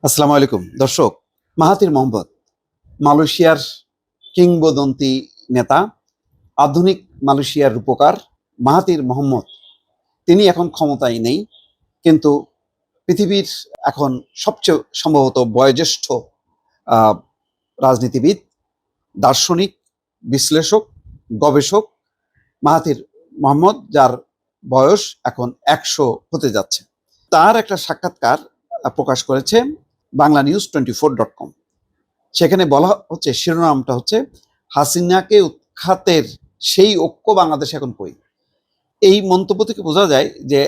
আসসালামু আলাইকুম দর্শক। মাহাথির মোহাম্মদ মালয়েশিয়ার কিংবদন্তি নেতা, আধুনিক মালয়েশিয়ার রূপকার মাহাথির মোহাম্মদ তিনি এখন ক্ষমতায় নেই, কিন্তু পৃথিবীর এখন সবচেয়ে সম্ভবত বয়োজ্যেষ্ঠ আহ, রাজনীতিবিদ, দার্শনিক, বিশ্লেষক, গবেষক মাহাথির মোহাম্মদ, যার বয়স এখন 100 হতে যাচ্ছে। তার একটা সাক্ষাৎকার প্রকাশ করেছে banglanews24.com। সেখানে বলা হচ্ছে, শিরোনামটা হচ্ছে হাসিনাকে উৎখাতের সেই ঐক্য বাংলাদেশ এখন কই। এই মন্তব্য থেকে বোঝা যায় যে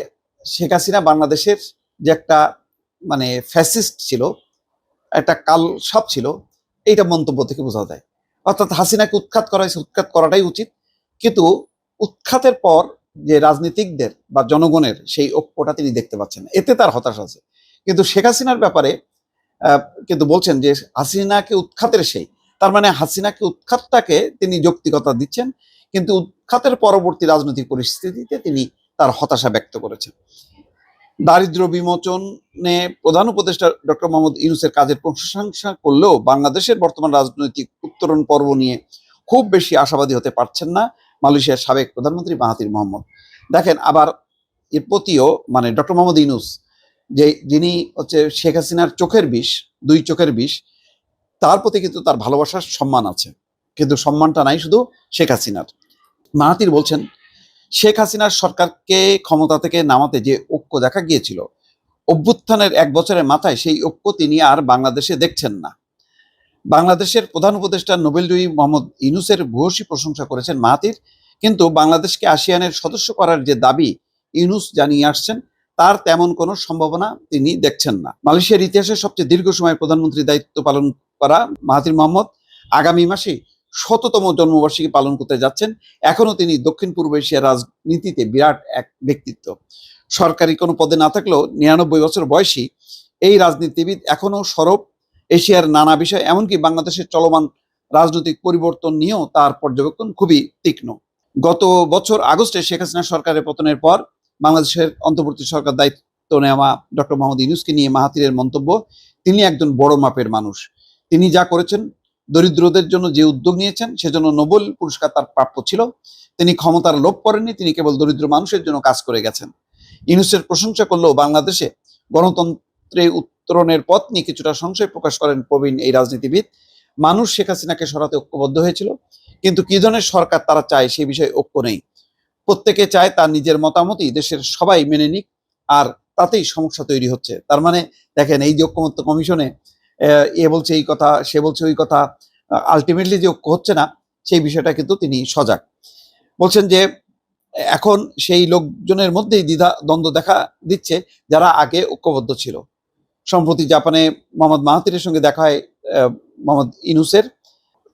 শেখ হাসিনা বাংলাদেশের যে একটা ফ্যাসিস্ট ছিল, একটা কাল সাপ ছিল, এইটা মন্তব্য থেকে বোঝা যায়। অর্থাৎ হাসিনাকে উৎখাত করা হয়েছে, উৎখাত করাটাই উচিত, কিন্তু উৎখাতের পর যে রাজনীতিকদের বা জনগণের সেই ঐক্যটা তিনি দেখতে পাচ্ছেন না, এতে তার হতাশা আছে। কিন্তু শেখ হাসিনার ব্যাপারে কিন্তু বলছেন যে হাসিনাকে উৎখাতের সেই, তার মানে হাসিনাকে উৎখাতটাকে তিনি যৌক্তিকতা দিচ্ছেন, কিন্তু উৎখাতের পরবর্তী রাজনৈতিক পরিস্থিতিতে তিনি তার হতাশা ব্যক্ত করেছেন। দারিদ্র্য বিমোচনে প্রধান উপদেষ্টা ডক্টর মোহাম্মদ ইউনূসের কাজের প্রশংসা করলেও বাংলাদেশের বর্তমান রাজনৈতিক উত্তরণ পর্ব নিয়ে খুব বেশি আশাবাদী হতে পারছেন না মালয়েশিয়ার সাবেক প্রধানমন্ত্রী মাহাথির মোহাম্মদ। দেখেন, আবার এর প্রতিও ডক্টর মোহাম্মদ ইউনূস, যিনি হচ্ছে শেখ হাসিনার চোখের বিষ, দুই চোখের বিষ, তার প্রতি কিন্তু তার ভালোবাসার সম্মান আছে, কিন্তু সম্মানটা নাই শুধু শেখ হাসিনার। মাহাথির বলছেন, শেখ হাসিনার সরকারকে ক্ষমতা থেকে নামাতে যে ঐক্য দেখা গিয়েছিল, অভ্যুত্থানের 1 বছরের মাথায় সেই ঐক্য তিনি আর বাংলাদেশে দেখছেন না। বাংলাদেশের প্রধান উপদেষ্টা নোবেলজয়ী মোহাম্মদ ইউনূসের ভূয়সী প্রশংসা করেছেন মাহাথির, কিন্তু বাংলাদেশকে আসিয়ানের সদস্য করার যে দাবি ইউনূস জানিয়ে আসছেন, তার তেমন কোনো সম্ভাবনা তিনি দেখছেন না। মালয়েশিয়ার ইতিহাসে সবচেয়ে দীর্ঘ সময় প্রধানমন্ত্রীর দায়িত্ব পালন করা মাহাথির মোহাম্মদ আগামী মাসে 100তম জন্মবার্ষিকী পালন করতে যাচ্ছেন। এখনো তিনি দক্ষিণ পূর্ব এশিয়ার রাজনীতিতে বিরাট এক ব্যক্তিত্ব। সরকারি কোনো পদে না থাকলেও 99 বছর বয়সী এই রাজনীতিবিদ এখনো সরব এশিয়ার নানা বিষয়, এমনকি বাংলাদেশের চলমান রাজনৈতিক পরিবর্তন নিয়েও তার পর্যবেক্ষণ খুবই তীক্ষ্ণ। গত বছর আগস্টে শেখ হাসিনা সরকারের পতনের পর বাংলাদেশের অন্তর্বর্তী সরকার দায়িত্ব নেওয়া ডক্টর মোহাম্মদ ইউনূসকে নিয়ে মাহাথিরের মন্তব্য, তিনি একজন বড় মাপের মানুষ, তিনি যা করেছেন, দরিদ্রদের জন্য যে উদ্যোগ নিয়েছেন, সেজন্য নোবেল পুরস্কার তার প্রাপ্য ছিল। তিনি ক্ষমতার লোভ করেননি, তিনি কেবল দরিদ্র মানুষের জন্য কাজ করে গেছেন। ইউনূসের প্রশংসা করলেও বাংলাদেশে গণতন্ত্রে উত্তরণের পথ নিয়ে কিছুটা সংশয় প্রকাশ করেন প্রবীণ এই রাজনীতিবিদ। মানুষ শেখ হাসিনাকে সরাতে ঐক্যবদ্ধ হয়েছিল, কিন্তু কি ধরনের সরকার তারা চায় সে বিষয়ে ঐক্য নেই। প্রত্যেকে চায় তার নিজের মতামতই দেশের সবাই মেনে নিক, আর তাতেই সমস্যা তৈরি হচ্ছে। তার মানে দেখেন, এই যে ঐক্যমত্য কমিশনে এ বলছে এই কথা, সে বলছে ওই কথা, আলটিমেটলি যে ঐক্য হচ্ছে না, সেই বিষয়টা কিন্তু তিনি সজাগ। বলছেন যে এখন সেই লোকজনের মধ্যেই দ্বিধা দ্বন্দ্ব দেখা দিচ্ছে যারা আগে ঐক্যবদ্ধ ছিল। সম্প্রতি জাপানে মোহাম্মদ মাহাথিরের সঙ্গে দেখা হয় মোহাম্মদ ইউনূসের,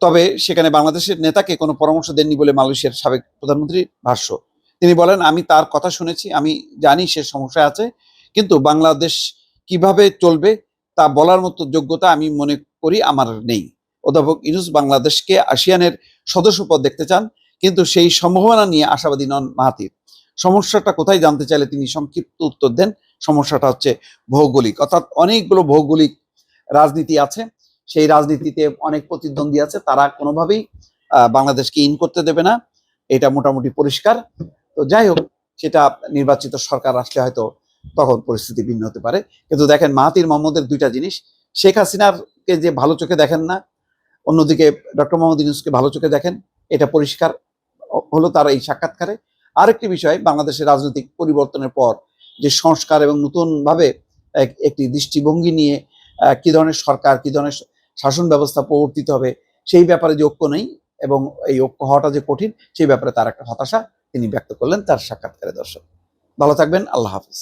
তবে সেখানে বাংলাদেশের নেতাকে কোনো পরামর্শ দেননি বলে মালয়েশিয়ার সাবেক প্রধানমন্ত্রীর ভাষ্য। তিনি বলেন, আমি তার কথা শুনেছি, আমি জানি সে সমস্যায় আছে, কিন্তু বাংলাদেশ কিভাবে চলবে তা বলার মতো যোগ্যতা আমি মনে করি আমার নেই। অধ্যাপক ইউনূস বাংলাদেশকে আসিয়ানের সদস্যপদ দেখতে চান, কিন্তু সেই সম্ভাবনা নিয়ে আশাবাদী নন মাহাথির। সমস্যাটা কোথায় জানতে চাইলে তিনি সংক্ষিপ্ত উত্তর দেন, সমস্যাটা হচ্ছে ভৌগোলিক, অর্থাৎ অনেকগুলো ভৌগোলিক রাজনীতি আছে, সেই রাজনীতিতে অনেক প্রতিদ্বন্দ্বী আছে, তারা কোনোভাবেই বাংলাদেশকে ইন করতে দেবে না, এটা মোটামুটি পরিষ্কার। তো যাই হোক, সেটা নির্বাচিত সরকার আসলে হয়তো তখন পরিস্থিতি ভিন্ন হতে পারে। কিন্তু দেখেন, মাহাথির মোহাম্মদের দুইটা জিনিস, শেখ হাসিনারকে যে ভালো চোখে দেখেন না, অন্যদিকে ডক্টর মোহাম্মদ ইউনূসকে ভালো চোখে দেখেন, এটা পরিষ্কার হলো তার এই সাক্ষাৎকারে। আরেকটি বিষয়, বাংলাদেশের রাজনৈতিক পরিবর্তনের পর যে সংস্কার এবং নতুনভাবে একটি দৃষ্টিভঙ্গি নিয়ে কি ধরনের সরকার, কি ধরনের শাসন ব্যবস্থা প্রবর্তিত হবে, সেই ব্যাপারে যে ঐক্য নেই এবং এই ঐক্য হওয়াটা যে কঠিন, সেই ব্যাপারে তার একটা হতাশা তিনি ব্যক্ত করলেন তার সাক্ষাৎকারে। দর্শক, ভালো থাকবেন, আল্লাহ হাফিজ।